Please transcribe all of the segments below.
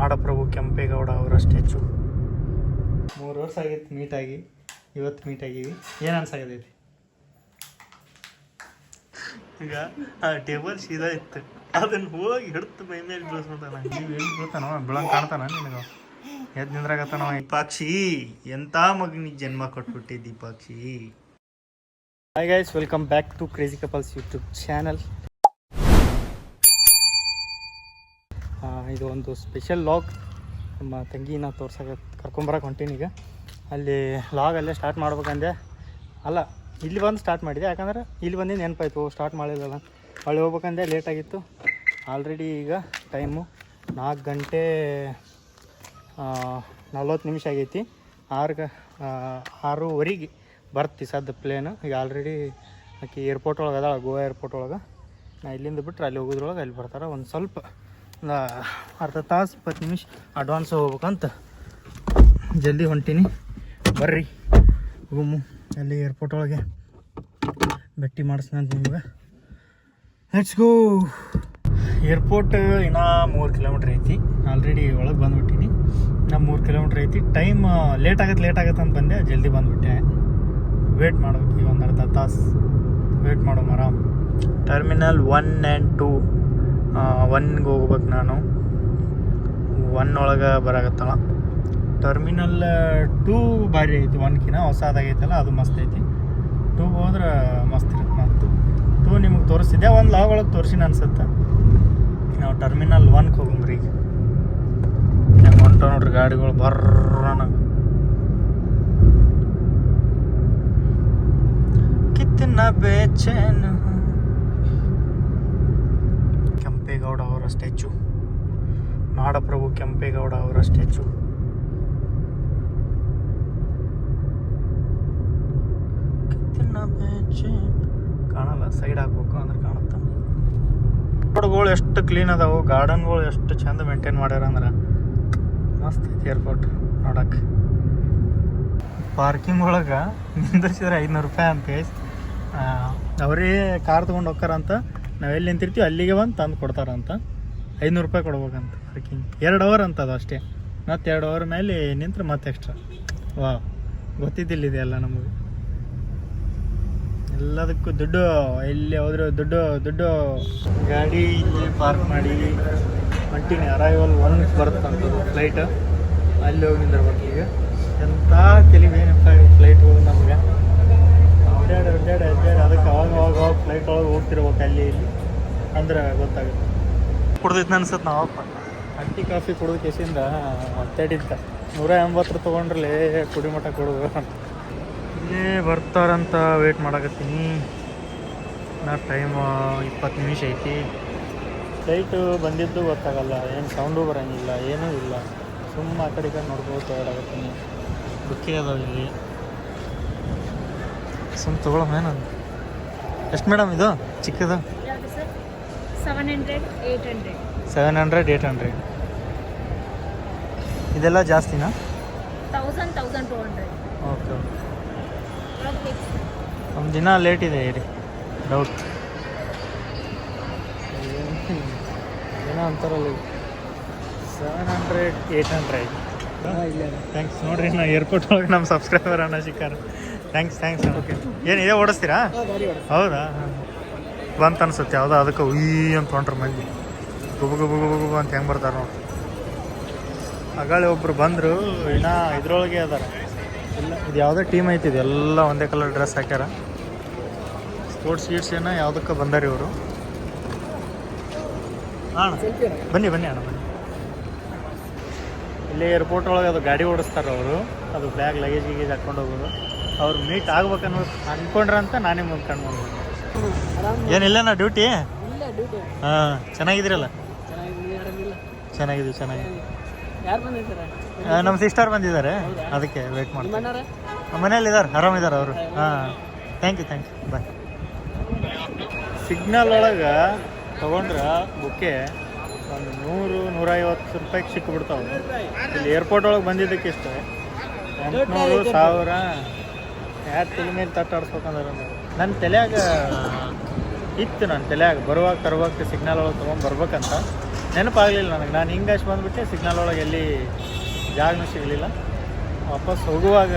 ನಾಡಪ್ರಭು ಕೆಂಪೇಗೌಡ ಅವರ ಸ್ಟ್ಯಾಚು 3 ವರ್ಷ ಆಗಿತ್ತು ಮೀಟಾಗಿ, ಇವತ್ತು ಮೀಟ್ ಆಗೀವಿ. ಏನು ಅನ್ಸಾಗತೈತಿ? ಈಗ ಆ ಟೇಬಲ್ ಸೀದಾ ಇತ್ತು, ಅದನ್ನು ಹೋಗಿ ಹಿಡ್ತು ಮೈ ಮೇಲೆ ಬೀಳಿಸ್ಬಿಡ್ತಾನ. ನೀವು ಎಲ್ಲಿ ಬೀಳ್ತಾನೋ ಬೀಳಂಗೆ ಕಾಣ್ತಾನ ನಿನಗೆ? ಎದ್ದು ನಿಂದ್ರಾಗತ್ತಾನವ. ದೀಪಾಕ್ಷಿ, ಎಂಥ ಮಗನಿಗೆ ಜನ್ಮ ಕೊಟ್ಬಿಟ್ಟೆ Deepakshi. Hi guys, welcome back to crazy couples YouTube channel. ಇದು ಒಂದು ಸ್ಪೆಷಲ್ ಲಾಗ್. ನಮ್ಮ ತಂಗಿನ ತೋರ್ಸಕ್ಕೆ ಕರ್ಕೊಂಬರಕ್ಕೆ ಹೊಂಟೀನಿ. ಈಗ ಅಲ್ಲಿ ಲಾಗ್ ಅಲ್ಲೇ ಸ್ಟಾರ್ಟ್ ಮಾಡ್ಬೇಕಂದೆ, ಅಲ್ಲ ಇಲ್ಲಿ ಬಂದು ಸ್ಟಾರ್ಟ್ ಮಾಡಿದೆ. ಯಾಕಂದ್ರೆ ಇಲ್ಲಿ ಬಂದು ನೆನಪಾಯ್ತು, ಸ್ಟಾರ್ಟ್ ಮಾಡಿಲ್ಲಲ್ಲ. ಅಲ್ಲಿ ಹೋಗ್ಬೇಕಂದೆ, ಲೇಟಾಗಿತ್ತು. ಆಲ್ರೆಡಿ ಈಗ ಟೈಮು 4 ಗಂಟೆ 40 ನಿಮಿಷ ಆಗೈತಿ. 6:30 ಬರ್ತಿ ಸದ್ದು ಪ್ಲೇನು. ಈಗ ಆಲ್ರೆಡಿ ಆಕೆ ಏರ್ಪೋರ್ಟ್ ಒಳಗೆ ಅದಾಳ, ಗೋವಾ ಏರ್ಪೋರ್ಟ್ ಒಳಗೆ. ನಾ ಇಲ್ಲಿಂದ ಬಿಟ್ಟರೆ ಅಲ್ಲಿ ಹೋಗೋದ್ರೊಳಗೆ ಅಲ್ಲಿ ಬರ್ತಾರೆ. ಒಂದು ಸ್ವಲ್ಪ ಅರ್ಧ ತಾಸು 20 ನಿಮಿಷ ಅಡ್ವಾನ್ಸ್ ಹೋಗ್ಬೇಕಂತ ಜಲ್ದಿ ಹೊಂಟೀನಿ. ಬರ್ರಿ ರೂಮು ಅಲ್ಲಿ ಏರ್ಪೋರ್ಟ್ ಒಳಗೆ ಭೇಟಿ ಮಾಡಿಸ್ನಂತ ನಿಮ್ಗೆ. Let's go. ಏರ್ಪೋರ್ಟ್ ಇನ್ನೂ 3 ಕಿಲೋಮೀಟ್ರ್ ಐತಿ. ಆಲ್ರೆಡಿ ಒಳಗೆ ಬಂದುಬಿಟ್ಟಿನಿ. ಇನ್ನೂ 3 ಕಿಲೋಮೀಟ್ರ್ ಐತಿ. ಟೈಮ್ ಲೇಟ್ ಆಗತ್ತೆ ಅಂತ ಬಂದೆ, ಜಲ್ದಿ ಬಂದುಬಿಟ್ಟೆ. ವೇಟ್ ಮಾಡ್ಬೇಕು, ಈಗ ಒಂದು ಅರ್ಧ ತಾಸು ವೇಟ್ ಮಾಡೋ ಆರಾಮ್. ಟರ್ಮಿನಲ್ 1 and 2 1ಗೆ ಹೋಗ್ಬೇಕು ನಾನು. 1 ಒಳಗೆ ಬರಾಕತ್ತಳ. ಟರ್ಮಿನಲ್ 2 ಭಾರಿ ಐತಿ, 1ಕಿನ ಹೊಸದಾಗೈತಲ್ಲ, ಅದು ಮಸ್ತ್ ಐತಿ. 2 ಹೋದ್ರೆ ಮಸ್ತ್ ಇರುತ್ತೆ. ಮತ್ತು 2 ನಿಮಗೆ ತೋರಿಸ್ತಿದ್ದೆ, ಒಂದು ಲಾಗ್ ಒಳಗೆ ತೋರಿಸಿನ ಅನ್ಸುತ್ತೆ. ನಾವು ಟರ್ಮಿನಲ್ 1ಗೆ ಹೋಗಂಬ್ರಿ. ಈಗ ಹೆಂಗೆ ಹೊಂಟ ನೋಡ್ರಿ ಗಾಡಿಗಳು ಬರ್ರನ. ಕಿತ್ತನ ಬೇಚೇನ. ಕೆಂಪೇಗೌಡ ಅವರ ಸ್ಟ್ಯಾಚು, ನಾಡಪ್ರಭು ಕೆಂಪೇಗೌಡ ಅವರ ಸ್ಟ್ಯಾಚು. ಕಾಣಲ್ಲ, ಸೈಡ್ ಹಾಕ್ಬೇಕು ಅಂದ್ರೆ ಕಾಣುತ್ತೆ. ರೋಡ್ಗಳು ಎಷ್ಟು ಕ್ಲೀನ್ ಅದಾವು, ಗಾರ್ಡನ್ಗಳು ಎಷ್ಟು ಚಂದ ಮೇಂಟೈನ್ ಮಾಡ್ಯಾರ ಅಂದ್ರೆ ಮಸ್ತ್ ಐತಿ ಏರ್ಪೋರ್ಟ್ ನೋಡಕ್ಕೆ. ಪಾರ್ಕಿಂಗ್ ಒಳಗೆ ನಿಂದಿರ್ಸಿದ್ರೆ 500 ರೂಪಾಯಿ ಅಂತ. ಅವರೇ ಕಾರ್ ತೊಗೊಂಡು ಹೋಗ್ತಾರಂತ. ನಾವೆಲ್ಲಿ ನಿಂತಿರ್ತೀವಿ ಅಲ್ಲಿಗೆ ಬಂದು ತಂದು ಕೊಡ್ತಾರಂತ. 500 ರೂಪಾಯಿ ಕೊಡ್ಬೇಕಂತ ಪಾರ್ಕಿಂಗ್. 2 ಅವರ್ ಅಂತ ಅದು ಅಷ್ಟೇ. ಮತ್ತು 2 ಅವರ್ ಮೇಲೆ ನಿಂತ್ರೆ ಮತ್ತೆ ಎಕ್ಸ್ಟ್ರಾ. ವಾ, ಗೊತ್ತಿದ್ದಿಲ್ಲ ಇದೆಲ್ಲ ನಮಗೆ. ಎಲ್ಲದಕ್ಕೂ ದುಡ್ಡು, ಎಲ್ಲಿ ಹೋದ್ರೆ ದುಡ್ಡು. ಗಾಡಿ ಇಲ್ಲಿ ಪಾರ್ಕ್ ಮಾಡಿ ಹೊಂಟೀನಿ. Arrival 1 ಬರುತ್ತಂತ flight. ಅಲ್ಲಿ ಹೋಗಿ ನಿಂದಿರ್ಬೇಕು. ಈಗ ಎಂಥ ತಿಳಿವೇನಪ್ಪ ಫ್ಲೈಟ್ ಹೋಗಿ ನಮಗೆ. ಅಡ್ಡಾಡಿ ಅದಕ್ಕೆ ಅವಾಗ ಫ್ಲೈಟ್ ಒಳಗೆ ಹೋಗ್ತಿರ್ಬೇಕು ಅಲ್ಲಿ ಇಲ್ಲಿ ಅಂದ್ರೆ ಗೊತ್ತಾಗುತ್ತೆ. ಕುಡ್ದೈತೆ ಅನ್ಸತ್ತೆ. ನಾವಪ್ಪ ಅಟ್ಟಿ ಕಾಫಿ ಕುಡಿದ ಕೇಸಿಂದ ಒತ್ತಾಡಿದ್ದ 180 ತೊಗೊಂಡ್ರಲ್ಲೇ ಕುಡಿಮಠ ಕೊಡುವ ಅಂತ. ಇಲ್ಲೇ ಬರ್ತಾರಂತ ವೇಟ್ ಮಾಡಕತ್ತೀನಿ. ನಾ ಟೈಮ್ 20 ನಿಮಿಷ ಐತಿ. ಫ್ಲೈಟು ಬಂದಿದ್ದು ಗೊತ್ತಾಗಲ್ಲ, ಏನು ಸೌಂಡು ಬರೋಂಗಿಲ್ಲ, ಏನೂ ಇಲ್ಲ. ಸುಮ್ಮ ಆ ಕಡೆ ನೋಡ್ಬೋದು ಓಡಾಗತ್ತೀನಿ. ಬುಕ್ಕೇ ಅದಾವ ಇಲ್ಲಿ. ಸುಮ್ಮ ತೊಗೊಳಮ್ಮ ಏನಂತ. ಎಷ್ಟು ಮೇಡಮ್ ಇದು ಚಿಕ್ಕದು? 700, 800. 700, 800. ಇದೆಲ್ಲ ಜಾಸ್ತಿನಾ? 1000, 1200. ಓಕೆ. ಒಂದು ದಿನ ಲೇಟ್ ಇದೆ ಇರಿ, ಡೌಟ್ ಏನೋ ಅಂತಾರಲ್ಲ. 700, 800. ಥ್ಯಾಂಕ್ಸ್. ನೋಡ್ರಿ, ನಾ ಏರ್ಪೋರ್ಟ್ ಒಳಗೆ ನಮ್ಮ ಸಬ್ಸ್ಕ್ರೈಬರ್ ಅಣ್ಣ ಸಿಕ್ಕಾರ. ಥ್ಯಾಂಕ್ಸ್. ಓಕೆ. ಏನು ಇದೇ ಓಡಿಸ್ತೀರಾ? ಹೌದಾ? ಬಂತ ಅನ್ಸುತ್ತೆ ಯಾವುದೋ, ಅದಕ್ಕೆ ಉಯ್ ಅಂತ ಹೊಂಟ್ರೆ ಮಂದಿ ಗುಬು ಅಂತ ಹೆಂಗೆ ಬರ್ತಾರೆ ನೋಡಿ. ಆಗಾಳೆ ಒಬ್ಬರು ಬಂದರು, ಇನ್ನೂ ಇದ್ರೊಳಗೆ ಅದಾರ. ಇಲ್ಲ, ಇದು ಯಾವುದೋ ಟೀಮ್ ಐತಿ. ಎಲ್ಲ ಒಂದೇ ಕಲರ್ ಡ್ರೆಸ್ ಹಾಕ್ಯಾರ. ಸ್ಪೋರ್ಟ್ಸ್ ಗೀಟ್ಸ್ ಏನೋ ಯಾವುದಕ್ಕೆ ಬಂದಾರ ಇವರು. ಹಾಂ ಬನ್ನಿ ಅಣ್ಣ ಬನ್ನಿ. ಇಲ್ಲೇ ಏರ್ಪೋರ್ಟ್ ಒಳಗೆ ಅದು ಗಾಡಿ ಓಡಿಸ್ತಾರೆ ಅವರು. ಅದು ಬ್ಯಾಗ್ ಲಗೇಜ್ ಹಾಕ್ಕೊಂಡು ಹೋಗೋದು. ಅವ್ರು ಮೀಟ್ ಆಗ್ಬೇಕನ್ನೋ ಅಂದ್ಕೊಂಡ್ರಂತ ನಾನೇ ಮುಂದ್ಕೊಂಡು ಬಂದ್ಬಿಟ್ಟು. ಏನಿಲ್ಲ ನಾ ಡ್ಯೂಟಿ. ಹಾಂ, ಚೆನ್ನಾಗಿದ್ದೀರಲ್ಲ? ಚೆನ್ನಾಗಿದೆ. ನಮ್ಮ ಸಿಸ್ಟರ್ ಬಂದಿದ್ದಾರೆ, ಅದಕ್ಕೆ ವೇಟ್ ಮಾಡ್ತಾರೆ. ಮನೇಲಿದ್ದಾರೆ, ಆರಾಮಿದ್ದಾರೆ ಅವರು. ಹಾಂ, ಥ್ಯಾಂಕ್ ಯು ಬಾಯ್. ಸಿಗ್ನಲ್ ಒಳಗೆ ತೊಗೊಂಡ್ರೆ ಬುಕ್ಕೆ ಒಂದು 100-150 ರೂಪಾಯಿಗೆ ಸಿಕ್ಕಿಬಿಡ್ತಾವೆ. ಇಲ್ಲಿ ಏರ್ಪೋರ್ಟ್ ಒಳಗೆ ಬಂದಿದ್ದಕ್ಕೆ ಇಷ್ಟು 800, 1000. ಯಾರು ತಲೆ ಮೇಲೆ ತಟ್ಟಾಡ್ಸ್ಬೇಕಂದ್ರೆ ನನ್ನ ತಲೆಯಾಗ ಇತ್ತು. ನನ್ನ ತಲೆಯಾಗ ತರುವಾಗ ಸಿಗ್ನಲ್ ಒಳಗೆ ತೊಗೊಂಡು ಬರ್ಬೇಕಂತ. ನೆನಪಾಗಲಿಲ್ಲ ನನಗೆ. ನಾನು ಹಿಂಗಷ್ಟು ಬಂದುಬಿಟ್ಟೆ, ಸಿಗ್ನಲ್ ಒಳಗೆ ಎಲ್ಲಿ ಜಾಗನೂ ಸಿಗಲಿಲ್ಲ. ವಾಪಸ್ ಹೋಗುವಾಗ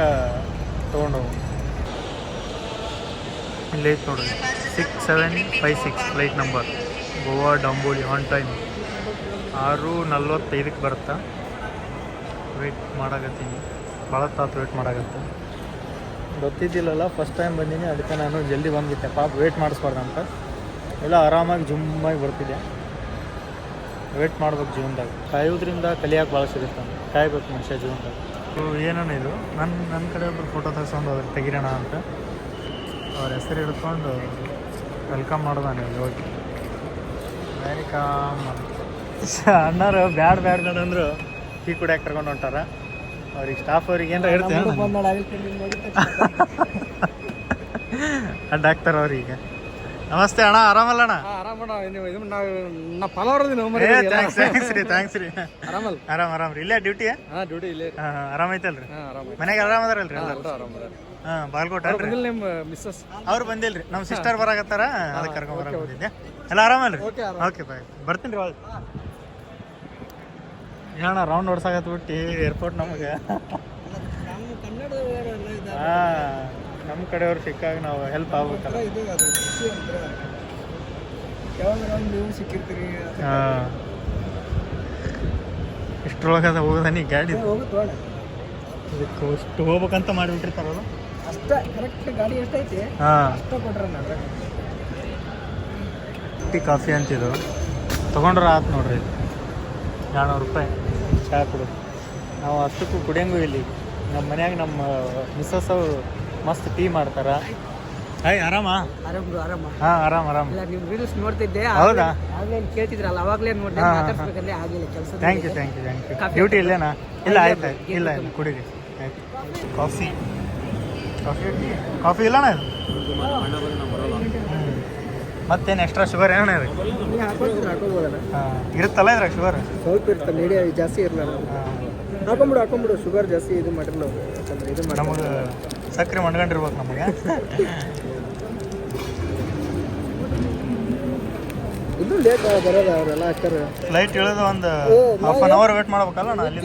ತೊಗೊಂಡೋಗು. ಇಲ್ಲೇ ಐತೆ ನೋಡ್ರಿ, 6756 flight number, Goa Dabolim on time. 6:45 ಬರುತ್ತಾ. ವೆಯ್ಟ್ ಮಾಡಾಕತ್ತೀನಿ, ಭಾಳ ತಾತು ವೆಯ್ಟ್ ಮಾಡಾಕತ್ತೆ. ಗೊತ್ತಿದ್ದಿಲ್ಲಲ್ಲ, ಫಸ್ಟ್ ಟೈಮ್ ಬಂದೀನಿ, ಅದಕ್ಕೆ ನಾನು ಜಲ್ದಿ ಬಂದುಬಿಟ್ಟೆ. ಪಾಪ ವೆಯ್ಟ್ ಮಾಡಿಸ್ಬಾರ್ದಂತ, ಎಲ್ಲ ಆರಾಮಾಗಿ ಜುಮ್ಮಾಗಿ ಬರ್ತಿದ್ದೆ. ವೆಯ್ಟ್ ಮಾಡ್ಬೇಕು ಜೀವನದಾಗ, ಕಾಯೋದ್ರಿಂದ ಕಲಿಯೋಕೆ ಭಾಳ ಸಿಗುತ್ತೆ. ಕಾಯ್ಬೇಕು ಮನುಷ್ಯ ಜೀವನದಾಗ. ಏನೋ ಇದು ನನ್ನ ಕಡೆ ಒಬ್ಬರು ಫೋಟೋ ತೆಗೆಸ್ಕೊಂಡು ಅದ್ರ ತೆಗಿರೋಣ ಅಂತ ಅವ್ರ ಹೆಸರು ಹಿಡ್ಕೊಂಡು ವೆಲ್ಕಮ್ ಮಾಡೋದಾನೆ ಹೋಗಿ. ವೆಲ್ಕಮ್ ಅಣ್ಣರು ಬ್ಯಾಡ್ ಅಂದರು ಟೀ ಕುಡಿಯೋಕೆ ಕರ್ಕೊಂಡು ಹೊಂಟಾರ. ಅವ್ರಿಗೆ ಸ್ಟಾಫ್ ಅವ್ರಿಗೆ ಏನಾರ ಹೇಳ್ತೇವೆ ಅಡ್ಡಾಕ್ತಾರೆ ಅವ್ರಿಗೆ. ನಮಸ್ತೆ ಅಣ್ಣ, ಆರಾಮಲ್ಲ ಅಣ್ಣ? ಥ್ಯಾಂಕ್ಸ್ ರೀ. ಆರಾಮ್ ರೀ. ಇಲ್ಲೇ ಡ್ಯೂಟಿ? ಡ್ಯೂಟಿ ಇಲ್ಲೇ. ಆರಾಮೈತಲ್ರಿ? ಮನೆಗೆ ಆರಾಮ ಅದಾರಲ್ರಿ? ಹಾಂ, ಬಾಲ್ಕೋಟ ಮಿಸ್ಸಸ್ ಅವ್ರು ಬಂದಿಲ್ರಿ, ನಮ್ಮ ಸಿಸ್ಟರ್ ಬರಾಕತ್ತಾರ, ಅದಕ್ಕೆ ಕರ್ಕೊಂಡ್ ಬರಕ್ಕೆ ಬಂದಿದ್ದೆ. ಎಲ್ಲ ಆರಾಮಲ್ರಿ? ಓಕೆ ಬಾಯ್, ಬರ್ತೀನಿ ರೀ. ಏನಣ್ಣ ರೌಂಡ್ ಹೊಡ್ಸಾಕತ್ ಬಿಟ್ಟು ಏರ್ಪೋರ್ಟ್ ನಮಗೆ. ಹಾಂ, ನಮ್ಮ ಕಡೆಯವ್ರು ಸಿಕ್ಕಾಗ ನಾವು ಹೆಲ್ಪ್ ಆಗ್ಬೇಕಲ್ಲ. ಹಾಂ, ಇಷ್ಟರೊಳಗದ ಹೋಗೋದನಿ ಗಾಡಿ ಇದಕ್ಕೆ ಅಷ್ಟು ಹೋಗ್ಬೇಕಂತ ಮಾಡಿಬಿಟ್ಟಿರ್ತಾರಲ್ಲ ಅಷ್ಟೇ ಕರೆಕ್ಟ್. ಗಾಡಿ ಎಷ್ಟೈತಿ? ಹಾಂ, ಅಷ್ಟೇ ಕೊಟ್ರೆ ಟೀ ಕಾಫಿ ಅಂತಿದ್ದು ತೊಗೊಂಡ್ರೆ ಆತು ನೋಡ್ರಿ. 200 ರೂಪಾಯಿ ಚಹಾ ಕುಡಿದು ನಾವು ಅಷ್ಟಕ್ಕೂ ಕುಡಿಯಂಗೂ ಇಲ್ಲಿ. ನಮ್ಮ ಮನ್ಯಾಗ ನಮ್ಮ ಮಿಸ್ಸಸ್ ಅವರು ಮಸ್ತ್ ಟೀ ಮಾಡ್ತಾರ. ಹಾಯ್, ಆರಾಮಾ? ಆರಾಮ. ಹಾಂ, ಆರಾಮ್. ಇಲ್ಲ, ನೀವು ರೀಲ್ಸ್ ನೋಡ್ತಿದ್ದೆ. ಹೌದಾ? ಆಗಲೇ ಕೇಳ್ತಿದ್ರಲ್ಲ, ಅವಾಗಲೇ ನೋಡಿದೆ. ಮಾತಾಡ್ಸ್ಬೇಕಂದ್ರೆ ಆಗಿಲ್ಲ ಕೆಲಸ. Thank you. ಡ್ಯೂಟಿ ಇಲ್ಲೇನಾ? ಇಲ್ಲ, ಆಯ್ತು. ಇಲ್ಲ ಕುಡೀರಿ. ಆಯ್ತು. ಕಾಫಿ ಇಲ್ಲಣ್ಣ ಇದು? ಮತ್ತೇನು ಎಕ್ಸ್ಟ್ರಾ ಶುಗರ್ ಏನಣ್ಣ ಇದು? ಹಾಕೋಬೋದಲ್ಲ? ಹಾಂ, ಇರುತ್ತಲ್ಲ ಇದ್ರಾಗ ಶುಗರ್? ಸ್ವಲ್ಪ ಇರುತ್ತೆ, ಮೀಡಿಯ ಜಾಸ್ತಿ ಇರಲ್ಲ. ಹಾಕೊಂಬಿಡು. ಶುಗರ್ ಜಾಸ್ತಿ ಇದು ಮಾಡಿರಲ್ಲ ಯಾಕಂದ್ರೆ ಇದು ನಮಗೆ ಸಕ್ಕರೆ ಮಾಡ್ಕೊಂಡಿರ್ಬೇಕು ನಮಗೆ. ಇದು ಲೇಟ್ ಬರೋದು ಅವರೆಲ್ಲ ಹಾಕ್ತಾರೆ. ಫ್ಲೈಟ್ ಇಳಿದು ಒಂದು ಹಾಫ್ ಆನ್ ಅವರ್ ವೇಟ್ ಮಾಡ್ಬೇಕಲ್ಲ ನಾ ಅಲ್ಲಿ.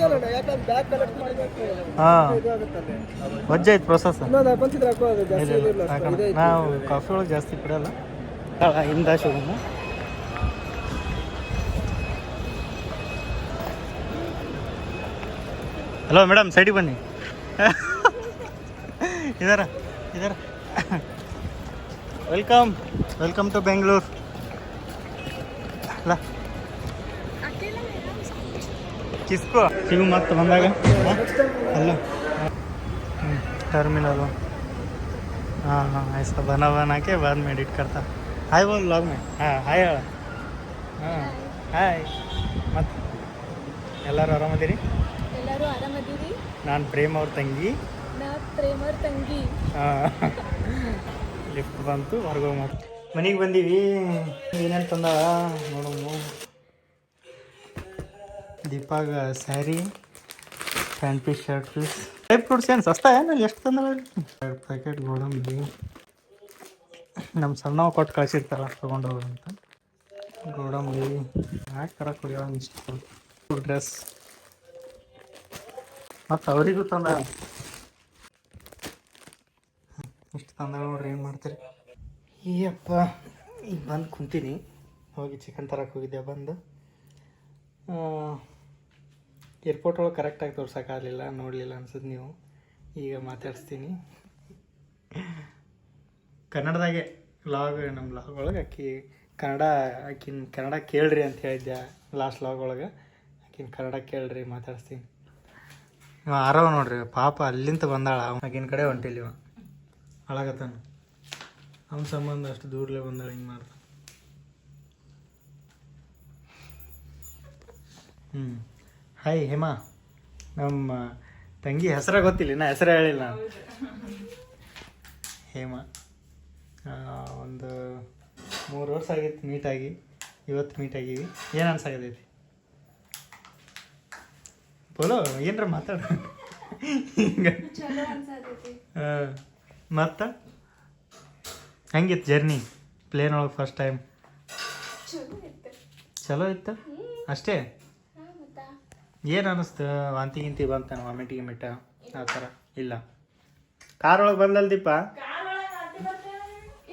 ಹಾಂ, ವಜ್ಜೆ ಐತೆ ಪ್ರೊಸೆಸ್. ನಾವು ಕಾಫಿ ಒಳಗೆ ಜಾಸ್ತಿ ಕುಡಿಯಲ್ಲ. ಹಿಂದ ಶೋಗಮ್ಮ. ಹಲೋ ಮೇಡಮ್, ಸೈಡಿಗೆ ಬನ್ನಿ. ಇದರ ವೆಲ್ಕಮ್ ಟು ಬೆಂಗಳೂರು. ಅಲ್ಲ ಕಿಸ್ಕೋ ಸಿಗು ಮತ್ತೆ ಬಂದಾಗ ಅಲ್ಲ. टर्मिनल हाँ ऐसा बना के बाद में एडिट करता. हाय बोल व्लॉग में. हाँ हाय. हाँ ಹಾಯ್. ಮತ್ತು ಎಲ್ಲರೂ ಆರಾಮದಿರಿ? ಎಲ್ಲರೂ ಆರಾಮದಿರಿ. ನಾನು ಪ್ರೇಮ್ ಅವ್ರ ತಂಗಿ. ಹಾಂ, ಲಿಫ್ಟ್ ಬಂತು, ಹೊರಗೆ ಮತ್ತು ಮನೆಗೆ ಬಂದೀವಿ. ಏನೇನು ತಂದ ನೋಡಮ್ಮ. ದೀಪಾಗ sari, pant piece, shirt piece. Dry fruits ಏನು ಸಸ್ತಾ ಏನು? ಎಷ್ಟು ತಂದ? 2 ಪ್ಯಾಕೆಟ್ ಗೋಡಂಬಿ. ನಮ್ಮ ಸಣ್ಣವ ಕೊಟ್ಟು ಕಳಿಸಿರ್ತಾರ ತೊಗೊಂಡೋಗಿ ಅಂತ. ಗೋಡಂಬಿ ಯಾಕೆ ಕರ ಕುಡಿಯೋ ಇಷ್ಟು ಡ್ರೆಸ್. ಮತ್ತು ಅವರಿಗೂ ತಂದ ಇಷ್ಟು ತಂದ ನೋಡ್ರಿ. ಏನು ಮಾಡ್ತೀರಿ? ಈಯಪ್ಪ, ಈಗ ಬಂದು ಕುಂತೀನಿ. ಹೋಗಿ ಚಿಕನ್ ತರಕ್ಕೆ ಹೋಗಿದ್ದೆ. ಬಂದು ಏರ್ಪೋರ್ಟ್ ಒಳಗೆ ಕರೆಕ್ಟಾಗಿ ತೋರ್ಸೋಕ್ಕಾಗಲಿಲ್ಲ, ನೋಡಲಿಲ್ಲ ಅನ್ಸುತ್ತೆ ನೀವು. ಈಗ ಮಾತಾಡಿಸ್ತೀನಿ ಕನ್ನಡದಾಗೆ. ವ್ಲಾಗ್, ನಮ್ಮ ವ್ಲಾಗ್ ಒಳಗೆ ಆಕಿನ ಕನ್ನಡ ಕೇಳ್ರಿ ಅಂತ ಹೇಳಿದ್ದೆ ಲಾಸ್ಟ್ ವ್ಲಾಗ್ ಒಳಗೆ. ಆಕಿನ ಕನ್ನಡ ಕೇಳ್ರಿ, ಮಾತಾಡಿಸ್ತೀನಿ. ಇವ ಆರವ ನೋಡ್ರಿ, ಪಾಪ ಅಲ್ಲಿಂದ ಬಂದಾಳ. ಆಕಿನ ಕಡೆ ಹೊಂಟಿಲ್ಲ ಇವ, ಹಾಳಾಗತ್ತಾನ. ಅವನ ಸಂಬಂಧ ಅಷ್ಟು ದೂರಲೇ ಬಂದಾಳ, ಹಿಂಗೆ ಮಾಡ್ದ. ಹಾಯ್ ಹೇಮಾ. ನಮ್ಮ ತಂಗಿ ಹೆಸರ ಗೊತ್ತಿಲ್ಲ, ನಾ ಹೆಸರು ಹೇಳಿಲ್ಲ ನಾನು. ಹೇಮಾ ಒಂದು 3 ವರ್ಷ ಆಗಿತ್ತು ಮೀಟಾಗಿ. ಇವತ್ತು ಮೀಟಾಗೀವಿ. ಏನು ಅನ್ಸಾಗತೈತಿ ಬೋಲೋ, ಏನರ ಮಾತಾಡ. ಹಿಂಗೆ ಮತ್ತು ಹೆಂಗಿತ್ತು ಜರ್ನಿ ಪ್ಲೇನ್ ಒಳಗೆ ಫಸ್ಟ್ ಟೈಮ್? ಚಲೋ ಇತ್ತು. ಅಷ್ಟೇ ಹಾಂ ಮತ್ತಾ ಏನು ಅನ್ನಿಸ್ತು ವಾಂತಿ ಗಿಂತಿ ಬಂತಾನೆ ವಾಮಿಟ್ ಗಿಮಿಟ ಆ ಥರ ಇಲ್ಲ ಕಾರ್ ಒಳಗೆ ಬಂದಲ್ ದೀಪ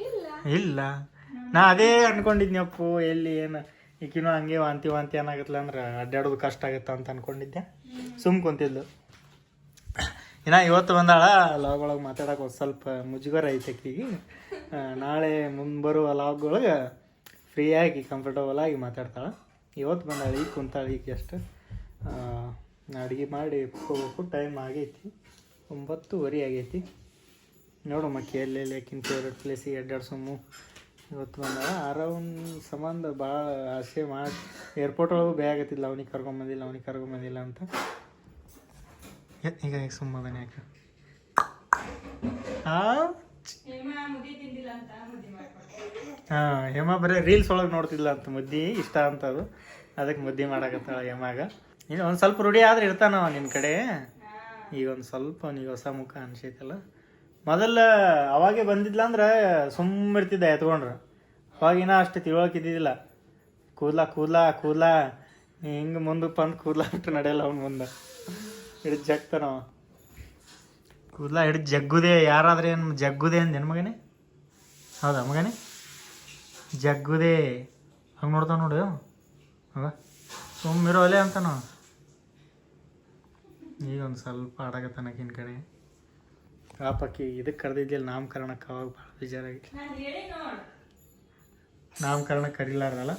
ಇಲ್ಲ ಇಲ್ಲ ನಾ ಅದೇ ಅನ್ಕೊಂಡಿದ್ನಿ ಅಪ್ಪು ಎಲ್ಲಿ ಏನು ಈಕಿನೂ ಹಂಗೆ ವಾಂತಿ ವಾಂತಿ ಏನಾಗತ್ತಲ್ಲ ಅಂದ್ರೆ ಅಡ್ಡಾಡೋದು ಕಷ್ಟ ಆಗುತ್ತೆ ಅಂತ ಅನ್ಕೊಂಡಿದ್ದೆ ಸುಮ್ ಕುಂತಿದ್ಲು ಇನ್ನು ಇವತ್ತು ಬಂದಾಳ ಲಾಗ್ ಒಳಗೆ ಮಾತಾಡೋಕೆ ಒಂದು ಸ್ವಲ್ಪ ಮುಜುಗರ ಐತೆ ಆಕಿಗೆ ನಾಳೆ ಮುಂಬರುವ ಲಾಗ್ಗಳಿಗೆ ಫ್ರೀಯಾಗಿ ಕಂಫರ್ಟಬಲ್ ಆಗಿ ಮಾತಾಡ್ತಾಳೆ ಇವತ್ತು ಬಂದಾಳೆ ಈಗ ಕುಂತಾಳೆ ಈಗ ಜಸ್ಟ್ ಅಡುಗೆ ಮಾಡಿ ಹೋಗ್ಬೇಕು ಟೈಮ್ ಆಗೈತಿ 9:30 ಆಗೈತಿ ನೋಡು ಮಕ್ಕಿ ಎಲ್ಲೆಲ್ಲಿ ಆಕಿನ ಫೇವ್ರೆಟ್ ಪ್ಲೇಸಿಗೆ ಅಡ್ಡಾಡ್ಸೊಮ್ಮು ಇವತ್ತು ಬಂದಾಳ ಅರೌಂಡ್ ಸಂಬಂಧ ಭಾಳ ಆಸೆ ಮಾಡಿ ಏರ್ಪೋರ್ಟ್ ಒಳಗೂ ಬೇಯಾಗತ್ತಿಲ್ಲ ಅವನಿಗೆ ಕರ್ಕೊಂಬಂದಿಲ್ಲ ಅಂತ ಈಗ ಸುಮ್ಮನೆ ಯಾಕೆ ಹಾಂ ಹೇಮ ಬರೀ ರೀಲ್ಸ್ ಒಳಗೆ ನೋಡ್ತಿದ್ಲ ಅಂತ ಮುದ್ದಿ ಇಷ್ಟ ಅಂತ ಅದು ಅದಕ್ಕೆ ಮುದ್ದಿ ಮಾಡಕತ್ತಾಳ ಹೇಮಾಗ ಇನ್ನು ಒಂದು ಸ್ವಲ್ಪ ರೂಢಿ ಆದ್ರೆ ಇರ್ತಾನವ ನಿನ್ನ ಕಡೆ ಈಗ ಒಂದು ಸ್ವಲ್ಪ ಅವನಿಗೆ ಹೊಸ ಮುಖ ಅನ್ಸೈತಲ್ಲ ಮೊದಲ ಅವಾಗೆ ಬಂದಿದ್ಲ ಅಂದ್ರೆ ಸುಮ್ಮಿರ್ತಿದ್ದ ಎತ್ಕೊಂಡ್ರೆ ಅವಾಗಿನ ಅಷ್ಟು ತಿಳುವಳಿಕಿದ್ದಿಲ್ಲ ಕೂದ್ಲ ಹಿಂಗೆ ಮುಂದಕ್ಕೆ ಬಂದು ಕೂದ್ಲ ಬಿಟ್ಟು ನಡೆಯಲ್ಲ ಅವ್ನು ಮುಂದೆ ಹಿಡಿದು ಜಗ್ತಾನವ ಕೂದ್ಲ ಹಿಡಿದು ಜಗ್ಗುದೆ ಯಾರಾದ್ರೆ ಏನು ಜಗ್ಗುದೆ ಅಂದೇನು ಮಗನೇ ಹೌದಾ ಮಗನೇ ಜಗ್ಗುದೆ ಹಂಗೆ ನೋಡ್ತಾವ ನೋಡು ಹೌದಾ ಸುಮ್ಮಿರೋ ಅಲ್ಲೇ ಅಂತಾನ ಈಗ ಒಂದು ಸ್ವಲ್ಪ ಆಡಾಗತ್ತಾನಕಿನ ಕಡೆ ಪಾಪಕ್ಕಿ ಇದಕ್ಕೆ ಕರೆದಿದ್ದಿಲ್ಲ ನಾಮಕರಣಕ್ಕೆ ಅವಾಗ ಭಾಳ ಬೇಜಾರಾಗಿ ನಾಮಕರಣ ಕರೀಲಾರಲ್ಲ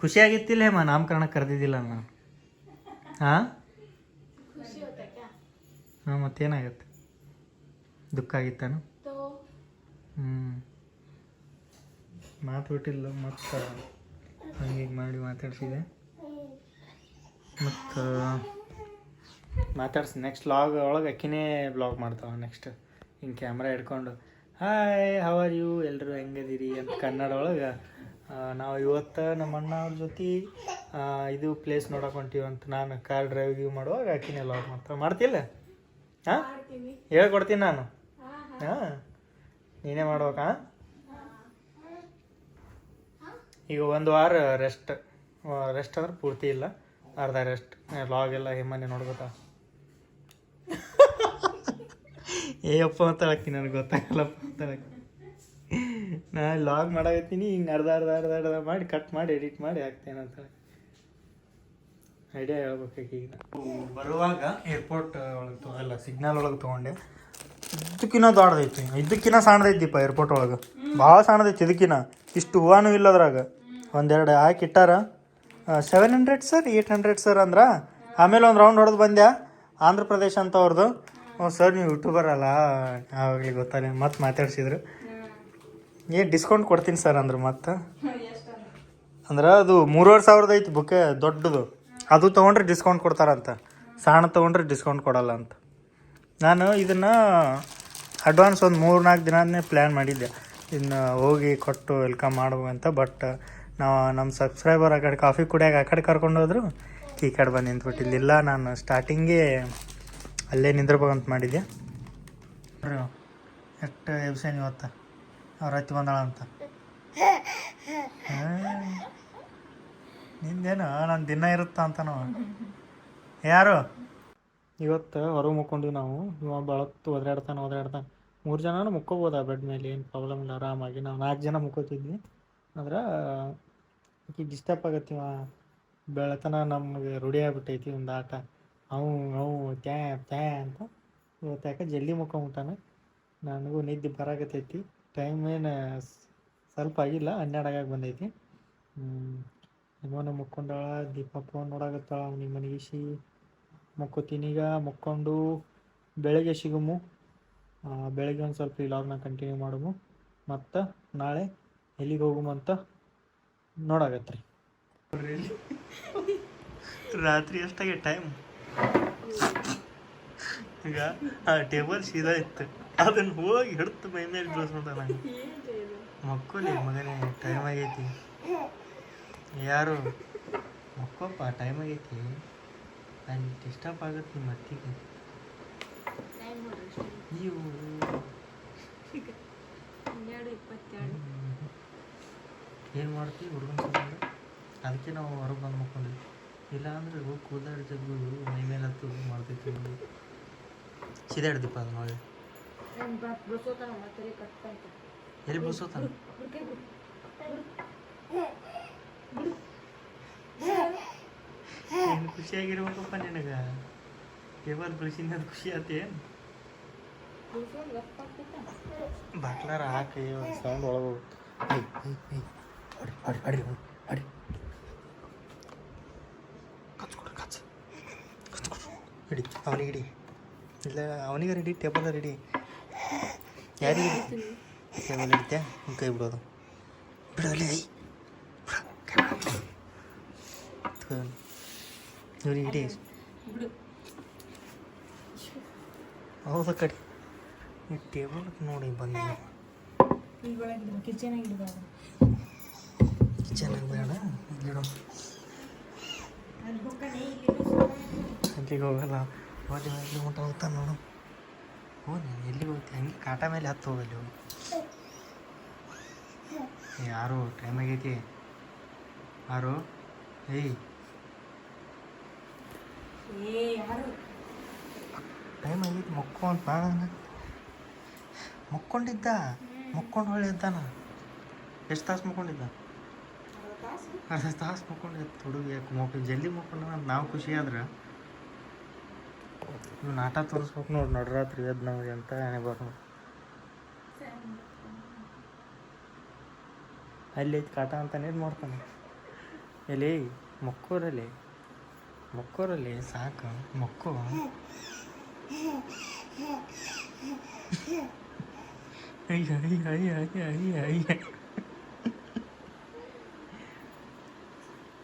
ಖುಷಿಯಾಗಿತ್ತಿಲ್ಲ ಹೇಮ ನಾಮಕರಣ ಕರೆದಿದ್ದಿಲ್ಲ ನಾನು ಹಾಂ ಹಾಂ ಮತ್ತೇನಾಗತ್ತೆ ದುಃಖ ಆಗಿತ್ತಾನು ಮಾತು ಬಿಟ್ಟಿಲ್ಲ ಮತ್ತು ಹಂಗೆ ಮಾಡಿ ಮಾತಾಡ್ಸಿದೆ ಮತ್ತು ಮಾತಾಡ್ಸಿ ನೆಕ್ಸ್ಟ್ ವ್ಲಾಗ್ ಒಳಗೆ ಅಕ್ಕಿನೇ ಬ್ಲಾಗ್ ಮಾಡ್ತಾವೆ ನೆಕ್ಸ್ಟ್ ಹಿಂಗೆ ಕ್ಯಾಮ್ರಾ ಹಿಡ್ಕೊಂಡು ಹಾಯ್ ಹೌ ಆರ್ ಯು ಎಲ್ಲರೂ ಹೆಂಗದಿರಿ ಅಂತ ಕನ್ನಡ ಒಳಗೆ ನಾವು ಇವತ್ತು ನಮ್ಮ ಅಣ್ಣ ಅವ್ರ ಜೊತೆ ಇದು ಪ್ಲೇಸ್ ನೋಡಕ್ಕೆ ಹೊಂಟೀವಂತ ನಾನು ಕಾರ್ ಡ್ರೈವ್ ಮಾಡುವಾಗ ಅಕ್ಕಿನೇ ವ್ಲಾಗ್ ಮಾಡ್ತಿಲ್ಲ ಹಾಂ ಹೇಳ್ಕೊಡ್ತೀನಿ ನಾನು ಹಾಂ ನೀನೇ ಮಾಡ್ಬೇಕಾ ಈಗ ಒಂದು ವಾರ ರೆಸ್ಟ್ ಅಂದ್ರೆ ಪೂರ್ತಿ ಇಲ್ಲ ಅರ್ಧ ರೆಸ್ಟ್ ಲಾಗ್ ಎಲ್ಲ ಹೇಮನೆ ನೋಡ್ಬೋದಾ ಏಯಪ್ಪ ಅಂತ ಹಾಕ್ತೀನಿ ನನಗೆ ಗೊತ್ತಾಗಲ್ಲಪ್ಪ ಅಂತ ನಾ ಲಾಗ್ ಮಾಡಾಕತ್ತೀನಿ ಹಿಂಗೆ ಅರ್ಧ ಮಾಡಿ ಕಟ್ ಮಾಡಿ ಎಡಿಟ್ ಮಾಡಿ ಹಾಕ್ತೇನೆ ಅಂತ ಐಡಿಯಾ ಹೇಳ್ಬೇಕು ಈಗ ಬರುವಾಗ ಏರ್ಪೋರ್ಟ್ ಒಳಗೆ ಅಲ್ಲ ಸಿಗ್ನಲ್ ಒಳಗೆ ತೊಗೊಂಡೆ ಇದಕ್ಕಿನ್ನ ದೊಡ್ಡದೈತಿ ಇದಕ್ಕಿನ್ನ ಸಣ್ಣದೈತಿಪ್ಪ ಏರ್ಪೋರ್ಟ್ ಒಳಗೆ ಭಾಳ ಸಣ್ಣದೈತಿ ಇದಕ್ಕಿನ್ನ ಇಷ್ಟು ಹೂವಾನು ಇಲ್ಲ ಅದ್ರಾಗ ಒಂದೆರಡು ಹಾಕಿ ಇಟ್ಟಾರ 700 ಸರ್ 800 ಸರ್ ಅಂದ್ರೆ ಆಮೇಲೆ ಒಂದು ರೌಂಡ್ ಹೊಡೆದು ಬಂದ್ಯಾ ಆಂಧ್ರ ಪ್ರದೇಶ ಅಂತ ಅವ್ರದ್ದು ಸರ್ ನೀವು ಯೂಟ್ಯೂಬರ್ ಅಲ್ಲ ಆವಾಗಲೇ ಗೊತ್ತಾಗ ಮತ್ತೆ ಮಾತಾಡ್ಸಿದ್ರು ಏನು ಡಿಸ್ಕೌಂಟ್ ಕೊಡ್ತೀನಿ ಸರ್ ಅಂದ್ರೆ ಮತ್ತೆ ಅಂದ್ರೆ ಅದು 3,500 ಐತಿ ಬುಕ್ಕೆ ದೊಡ್ಡದು ಅದು ತೊಗೊಂಡ್ರೆ ಡಿಸ್ಕೌಂಟ್ ಕೊಡ್ತಾರಂತ ಸಣ್ಣ ತೊಗೊಂಡ್ರೆ ಡಿಸ್ಕೌಂಟ್ ಕೊಡಲ್ಲ ಅಂತ ನಾನು ಇದನ್ನು ಅಡ್ವಾನ್ಸ್ ಒಂದು 3-4 ದಿನನೇ ಪ್ಲ್ಯಾನ್ ಮಾಡಿದ್ದೆ ಇನ್ನು ಹೋಗಿ ಕೊಟ್ಟು ವೆಲ್ಕಮ್ ಮಾಡ್ಬೇಕಂತ ಬಟ್ ನಾವು ನಮ್ಮ ಸಬ್ಸ್ಕ್ರೈಬರ್ ಆ ಕಡೆ ಕಾಫಿ ಕುಡಿಯಾಗ ಆ ಕಡೆ ಕರ್ಕೊಂಡು ಹೋದ್ರು ಈ ಕಡೆ ಬಂದು ನಿಂತ್ಬಿಟ್ಟಿದ್ದಿಲ್ಲ ನಾನು ಸ್ಟಾರ್ಟಿಂಗೇ ಅಲ್ಲೇ ನಿಂದಿರ್ಬೇಕಂತ ಮಾಡಿದ್ದೆ ಎಷ್ಟು ಎಬ್ಸೇನ್ ಇವತ್ತು ಅವ್ರು ಹತ್ತಿ ಬಂದಾಳ ಅಂತ ನಿಂದೇನು ನಾನು ದಿನ ಇರುತ್ತಾ ಅಂತನೋ ಯಾರು ಇವತ್ತು ಹೊರಗೆ ಮುಕ್ಕೊಂಡ್ವಿ ನಾವು ಇವಾಗ ಬಳತ್ತು ಒದ್ರಾಡ್ತಾನೆ 3 ಜನನೂ ಮುಕ್ಕೋಬೋದಾ ಬೆಡ್ ಮೇಲೆ ಏನು ಪ್ರಾಬ್ಲಮ್ ಇಲ್ಲ ಆರಾಮಾಗಿ ನಾವು 4 ಜನ ಮುಕ್ಕೋತಿದ್ವಿ ಅಂದ್ರೆ ಈಗ ಡಿಸ್ಟರ್ಬ್ ಆಗತ್ತೀವ ಬೆಳತನ ನಮಗೆ ರೂಢಿ ಆಗ್ಬಿಟ್ಟೈತಿ ಒಂದು ಆಟ ಅವು ಟ್ಯಾ ಅಂತ ಇವತ್ತು ಯಾಕೆ ಜಲ್ದಿ ಮುಕ್ಕೊಂಬಿಟ್ಟಾನೆ ನನಗೂ ನಿದ್ದೆ ಬರಾಕತ್ತೈತಿ ಟೈಮ್ ಏನು ಸ್ವಲ್ಪ ಆಗಿಲ್ಲ 12 ಆಗಾಗ ಬಂದೈತಿ ನಿಮ್ಮನ್ನು ಮುಕ್ಕೊಂಡಾಳ ದೀಪ ಫೋನ್ ನೋಡಾಕತ್ತಾಳ ಅವ್ನಿಗೆ ಮನಗಿಸಿ ಮುಕ್ಕೋತೀನೀಗ ಮುಕ್ಕೊಂಡು ಬೆಳಗ್ಗೆ ಸಿಗುಮು ಬೆಳಗ್ಗೆ ಒಂದು ಸ್ವಲ್ಪ ಈ ಲಾಗ್ನ ಕಂಟಿನ್ಯೂ ಮಾಡುಮು ಮತ್ತು ನಾಳೆ ಎಲ್ಲಿಗೆ ಹೋಗುಮು ಅಂತ ನೋಡಾಕತ್ರಿ ರಾತ್ರಿ ಎಷ್ಟಾಗೆ ಟೈಮ್ ಈಗ ಆ ಟೇಬಲ್ ಸೀದಾ ಇತ್ತು ಅದನ್ನು ಹೋಗಿ ಹಿಡ್ತು ಮೈ ಮೇಲೆ ಬೀಳಿಸ್ಬಿಟ್ಟ ನಂಗೆ ಮಕ್ಕಳಿ ಮಗನೇ ಟೈಮ್ ಆಗೈತಿ ಯಾರು ಮಕ್ಕೋಪ್ಪ ಟೈಮ್ ಆಗೈತಿ ಅಲ್ಲಿ ಡಿಸ್ಟರ್ಬ್ ಆಗುತ್ತೆ ನಿಮ್ಮ ಅತ್ತಿಗೆ ನೀವು ಏನು ಮಾಡ್ತೀವಿ ಹುಡುಗನ ಸಂಬಂಧ ಅದಕ್ಕೆ ನಾವು ಹೊರಗೆ ಬಂದು ಮಕ್ಕೊಂಡಿದ್ವಿ. ಇಲ್ಲ ಅಂದ್ರೆ ಕೂದಲು ಜಗ್ಗು ಮೈ ಮೇಲೆ ಹತ್ತು ಮಾಡ್ತೈತಿ. ನೋಡಿ ಸೀದಾ ಹಿಡ್ದಿಪ್ಪ ಅದು ನೋಡಿ ಎಲ್ಲಿ ಬಿಡಿಸೋತಾನ. ಏನು ಖುಷಿಯಾಗಿರ್ಬೇಕಪ್ಪ ನಿನಗೆ. ಕೇವಲ್ ಬಿಡಿಸಿನ ಅದು ಖುಷಿ ಆತೇನು? ಬಾಟ್ಲಾರ ಹಾಕಿ ಸೌಂಡ್ ಒಳಗೆ ಹೋಗುತ್ತೆ. ಅಡಿ ಅಡಿ ಕಚ್ಕೊಡ್ರಿ ಕಚ್ಕೊಡ್ರಿ ಹಿಡಿ ಅವನಿಗೆ ಹಿಡಿ. ಇಲ್ಲ ಅವನಿಗೆ ರೆಡಿ ಟೇಬಲ್ ರೆಡಿ. ಯಾರಿಗೆ ಟೇಬಲ್ ಹಿಡಿತೆ ಕೈ ಬಿಡೋದು ಬಿಡೋಲ್ಲ. ಐ ಇವ್ರಿಗೆ ಹಿಡಿ. ಹೌದಾ ಕಡೆ ಈ ಟೇಬಲ್ ನೋಡಿ ಬಂದ ಕಿಚನಾಗಿ ಬೇಡ ಇಲ್ಲಿಡೋ. ಅಲ್ಲಿಗೆ ಹೋಗಲ್ಲ. ಹೋಗಿ ಎಲ್ಲಿ ಊಟ ಹೋಗ್ತಾ ನೋಡು. ಹೋಗಿ ಎಲ್ಲಿಗೆ ಹೋಗ್ತಿ ಹಂಗೆ ಕಾಟ ಮೇಲೆ ಹತ್ತು ಹೋಗಲ್ಲಿ ಹೋಗಿ. ಯಾರು ಟೈಮ್ ಆಗೈತಿ ಯಾರು? ಏಯ್ ಟೈಮ್ ಆಗೈತಿ ಮಕ್ಕೋ ಅಂತ ನಾನು ಮಕ್ಕೊಂಡಿದ್ದ. ಮಕ್ಕೊಂಡು ಹೊಳ್ಳಿ ಇದ್ದಾನ. ಎಷ್ಟು ತಾಸು ಮಕ್ಕೊಂಡಿದ್ದ? ಅರ್ಧ ತಾಸು ಮಕ್ಕೊಂಡಿದ್ದ. ಹುಡುಗಿ ಯಾಕೆ ಜಲ್ದಿ ಮಕ್ಕೊಂಡ ನಾವು ಖುಷಿ ಆದ್ರೆ ಇವು ನಾಟ ತೋರಿಸ್ಬೇಕು ನೋಡಿ. ನಡ್ರಾತ್ರಿ ಎದ್ದು ನಮಗೆ ಅಂತ ಏನೇ ಬರೋ ಅಲ್ಲಿ ಐತಿ ಕಾಟ ಅಂತಾನೆ ಇದು ಮಾಡ್ತಾನೆ. ಎಲ್ಲಿ ಮಕ್ಕೋರಲ್ಲಿ ಸಾಕು ಮಕ್ಕೋ.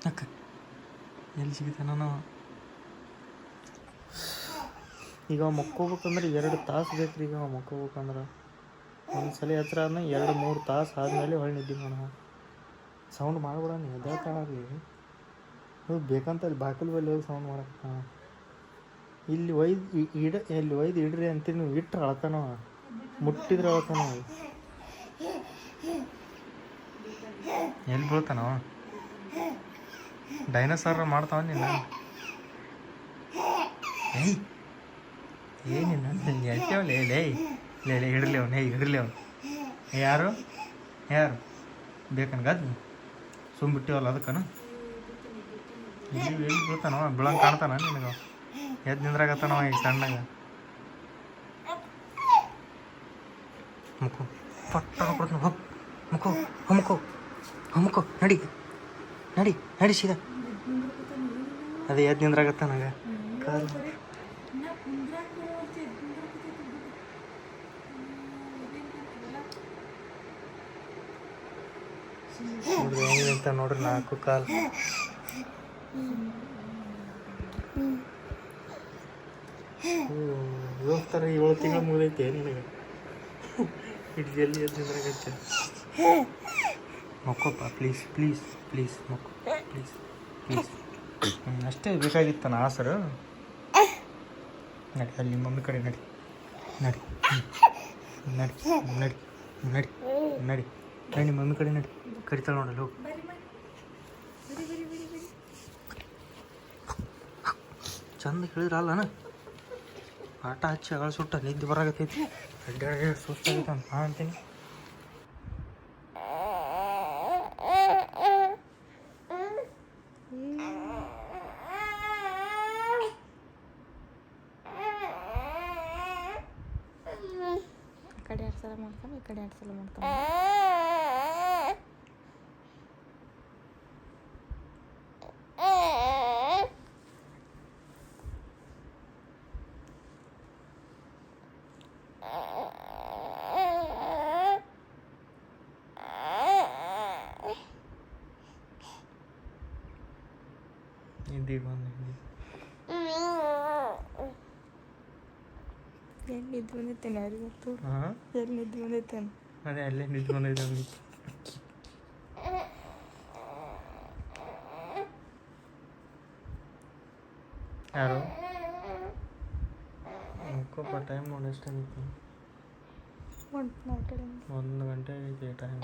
ಅಕ್ಕ ಎಲ್ಲಿ ಸಿಗ್ತಾನೋ. ಈಗ ಮಕ್ಕೋಬೇಕಂದ್ರೆ 2 ತಾಸು ಬೇಕು ರೀ. ಈಗ ಮಕ್ಕೋಬೇಕಂದ್ರೆ ಒಂದ್ಸಲ ಹತ್ರ ಆದ್ಮೇಲೆ 2-3 ತಾಸು ಆದಮೇಲೆ ಹೊಳ್ಳಿ ನಿದ್ದೆ ಮಾಡೋಣ. ಸೌಂಡ್ ಮಾಡ್ಬಿಡ ನೀ ಎದ್ದಾಳಿ. ಹೋಗಿ ಬೇಕಂತ ಅಲ್ಲಿ ಬಾಕಲ್ ಬಲ್ಲಿ ಹೋಗಿ ಸೌಂಡ್ ಮಾಡಕ್ಕ. ಇಲ್ಲಿ ಒಯ್ದು ಇಡ್ರಿ ಅಂತೀರಿ ನೀವು. ಇಟ್ರೆ ಅಳ್ತಾನೋ, ಮುಟ್ಟಿದ್ರೆ ಅಳ್ತಾನೋ. ಎಲ್ಲಿ ಬೀಳ್ತಾನೋ? ಡೈನೋಸಾರ ಮಾಡ್ತಾವ ನೀನು. ಏಯ್ ಏನಿಲ್ಲ ಎತ್ತೇವಲ್ಲ ಲೇ ಹಿಡ್ಲಿ ಅವನು. ಹಿಡ್ಲಿ ಅವನು. ಯಾರು ಬೇಕನ್ಗದು ಸುಮ್ಬಿಟ್ಟಿವಲ್ಲ ಅದಕ್ಕನ. ಎಲ್ಲಿ ಬೀಳ್ತಾನೋ? ಬೀಳಂಗೆ ಕಾಣ್ತಾನ ನಿನಗೆ? ಎದ್ದು ನಿಂದ್ರಾಗತ್ತಾನವ ಈಗ ಸಣ್ಣಗೆ. ಮುಖು ಪಟ್ಟ ಕೊಡ್ತಾನ. ಮುಖು ನಡಿ ಸೀದಾ. ಅದೇ ಎದ್ದು ನಿಂದ್ರಾಗತ್ತಾನಾಗ ಕಾಲು. ನೋಡ್ರಿ ಹೆಂಗಂತ ನೋಡ್ರಿ 4 ಕಾಲು. ಹೋಗ್ತಾರ 7 ತಿಂಗಳು ಮುಗಿದೈತೆ ನಿನಗೆ. ಇಟ್ಟು ಜಲ್ದಿ ಎದ್ದಿದ್ರಾಗತ್ತೆ. ಮಕ್ಕೋಪ್ಪ ಪ್ಲೀಸ್ ಮಕ್ಕೋ ಪ್ಲೀಸ್. ಅಷ್ಟೇ ಬೇಕಾಗಿತ್ತು ನಾ ಆಸರು. ನಡಿ ಅಲ್ಲಿ ಮಮ್ಮಿ ಕಡೆ ನಡಿ. ಮಮ್ಮಿ ಕಡೆ ನಡಿ. ಕರಿತಾಳೆ ನೋಡಲ್ಲ ಹೋಗಿ. ಚಂದ ಕೇಳಿದ್ರಲ್ಲನ. ಆಟ ಹಚ್ಚಿ ಅಗಳ ಸುಟ್ಟ ನಿದ್ದೆ ಬರಾಗತ್ತೈತಿ. ಅಡ್ಡಾಡಿ ಸುಸ್ತಾಗೈತೆ ಅಂತ ಅಂತೀನಿ. ಕಡೆ 2 ಸಲ ಮಾಡ್ತಾನೆ, ಈ ಕಡೆ 2 ಸಲ ಮಾಡ್ತಾನೆ. ನಿದ್ದೆ ಬಂದು ಎಲ್ಲಿ ನಿದ್ದೆ ಬಂದಿತ್ತೇನೆ ಯಾರಿಗೆ ಗೊತ್ತು? ಎಲ್ಲಿ ನಿದ್ದೆ ಬಂದಿತ್ತೇನೆ? ಅದೇ ಅಲ್ಲೇ ನಿದ್ದೆ ಬಂದೈತೆ ಅವ್ನಿಗೆ. ಯಾರು ಮುಖಪ್ಪ ಟೈಮ್ ನೋಡಿ ಎಷ್ಟಾಗೈತಿ? 1 ಗಂಟೆ ಆಗೈತಿ ಟೈಮ್.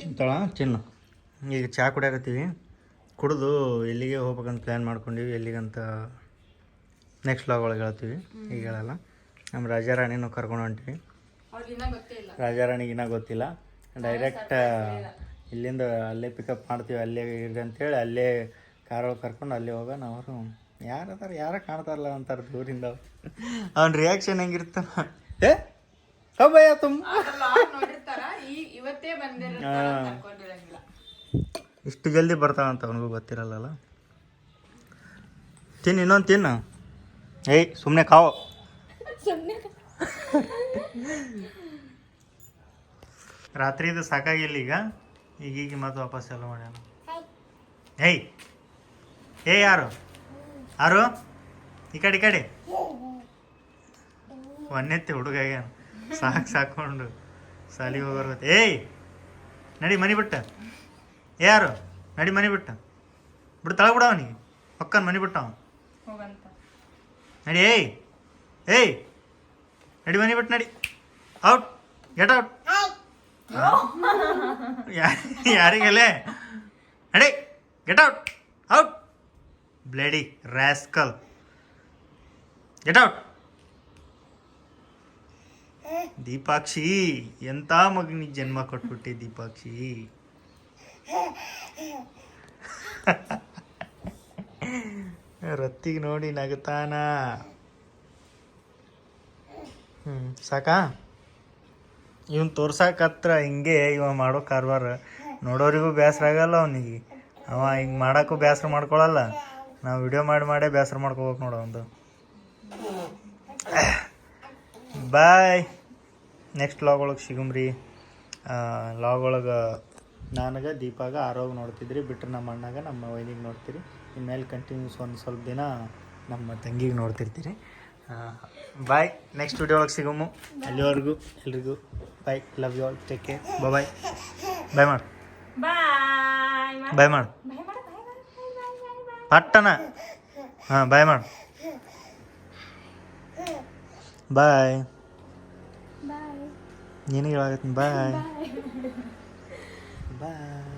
ತಿಂತಾಳ ಚಿನ್ನು. ಈಗ ಚಹಾ ಕುಡಿಯಾಕತ್ತೀವಿ. ಕುಡಿದು ಎಲ್ಲಿಗೆ ಹೋಗ್ಬೇಕಂತ ಪ್ಲ್ಯಾನ್ ಮಾಡ್ಕೊಂಡಿವಿ. ಎಲ್ಲಿಗಂತ ನೆಕ್ಸ್ಟ್ ವ್ಲಾಗ್ ಒಳಗೆ ಹೇಳ್ತೀವಿ, ಈಗ ಹೇಳಲ್ಲ. ನಮ್ಮ ರಾಜಾರಾಣಿನೂ ಕರ್ಕೊಂಡು ಹೊಂಟಿವಿ. ರಾಜಾರಾಣಿಗಿನ್ನ ಗೊತ್ತಿಲ್ಲ. ಡೈರೆಕ್ಟ್ ಇಲ್ಲಿಂದ ಅಲ್ಲೇ ಪಿಕಪ್ ಮಾಡ್ತೀವಿ, ಅಲ್ಲೇ ಇರ್ರಿ ಅಂತೇಳಿ ಅಲ್ಲೇ ಕಾರೊಳಗೆ ಕರ್ಕೊಂಡು ಅಲ್ಲೇ ಹೋಗ. ನಾವು ಯಾರದಾರ ಯಾರ ಕಾಣ್ತಾರಲ್ಲ ಅಂತಾರೆ ದೂರಿಂದ. ಅವ್ನ ರಿಯಾಕ್ಷನ್ ಹೆಂಗಿರ್ತಾನ, ಏ ಕಬ್ಬಯ್ಯ ತುಂಬ ಇಷ್ಟು ಜಲ್ದಿ ಬರ್ತಾವಂತ ಅವನಿಗೂ ಗೊತ್ತಿರಲ್ಲ. ತಿನ್ನು, ಇನ್ನೊಂದು ತಿನ್ನು. ಏಯ್ ಸುಮ್ಮನೆ ಕಾವು. ರಾತ್ರಿದು ಸಾಕಾಗಿಲ್ಲ ಈಗ ಮತ್ತೆ ವಾಪಸ್ ಎಲ್ಲ ಮಾಡ್ಯಾನ. ಏಯ್ ಯಾರು ಈ ಕಡೆ ಒಂದೆತ್ತಿ ಹುಡುಗಾಗ್ಯಾನ. ಸಾಕೊಂಡು ಸಾಲಿಗೆ ಹೋಗೋರು. ಏಯ್ ನಡಿ ಮನೆ ಬಿಟ್ಟ. ಯಾರು ನಡಿ ಮನೆ ಬಿಟ್ಟ. ಬಿಡು ತಳ ಬಿಡ ಅವನಿಗೆ ಪಕ್ಕನ ಮನೆ ಬಿಟ್ಟ ಅವ. ನಡಿ ಏಯ್ ನಡಿ ಮನೆ ಬಿಟ್ಟು ನಡಿ. Out, get out. ಯಾರಿಗೆಲ್ಲೇ ನಡಿ, get out. Out bloody rascal, get out. Deepakshi, ಎಂಥ ಮಗನಿಗೆ ಜನ್ಮ ಕೊಟ್ಬಿಟ್ಟೆ ದೀಪಾಕ್ಷಿ. ರತ್ತಿಗೆ ನೋಡಿ ನಗತಾನ. ಸಾಕಾ? ಇವನ್ ತೋರ್ಸಾಕತ್ರ ಹಿಂಗೆ ಇವ ಮಾಡೋ ಕಾರ್ಬಾರ ನೋಡೋರಿಗೂ ಬೇಸರ ಆಗಲ್ಲ ಅವನಿಗೆ. ಅವ ಹಿಂಗೆ ಮಾಡೋಕ್ಕೂ ಬೇಸರ ಮಾಡ್ಕೊಳಲ್ಲ. ನಾವು ವಿಡಿಯೋ ಮಾಡೇ ಬೇಸರ ಮಾಡ್ಕೋಬೇಕು ನೋಡೋ ಒಂದು. ಬಾಯ್. ನೆಕ್ಸ್ಟ್ ಲಾಗ್ ಒಳಗೆ ಸಿಗುಮ್ರಿ. ಲಾಗ್ ಒಳಗೆ ನನಗೆ ದೀಪಾಗ ಆರೋಗ ನೋಡ್ತಿದ್ರಿ, ಬಿಟ್ಟರೆ ನಮ್ಮ ಅಣ್ಣಾಗ ನಮ್ಮ ವೈನಿಗೆ ನೋಡ್ತೀರಿ. ಇನ್ಮೇಲೆ ಕಂಟಿನ್ಯೂಸ್ ಒಂದು ಸ್ವಲ್ಪ ದಿನ ನಮ್ಮ ತಂಗಿಗೆ ನೋಡ್ತಿರ್ತೀರಿ. ಬಾಯ್. ನೆಕ್ಸ್ಟ್ ವಿಡಿಯೋ ಒಳಗೆ ಸಿಗಮ್ಮು. ಅಲ್ಲಿವರೆಗೂ ಎಲ್ರಿಗೂ bye. Love you all. Take care. Bye. Bye ಮಾಡು. ಬಾಯ್ ಮಾಡು ಪಟ್ಟನ. ಹಾಂ ಬಾಯ್ ಮಾಡು. ಬಾಯ್. ನಿನಗೆ ಹೇಳಾಗತ್ತೀನಿ. ಬಾಯ್ ಬಾಯ್.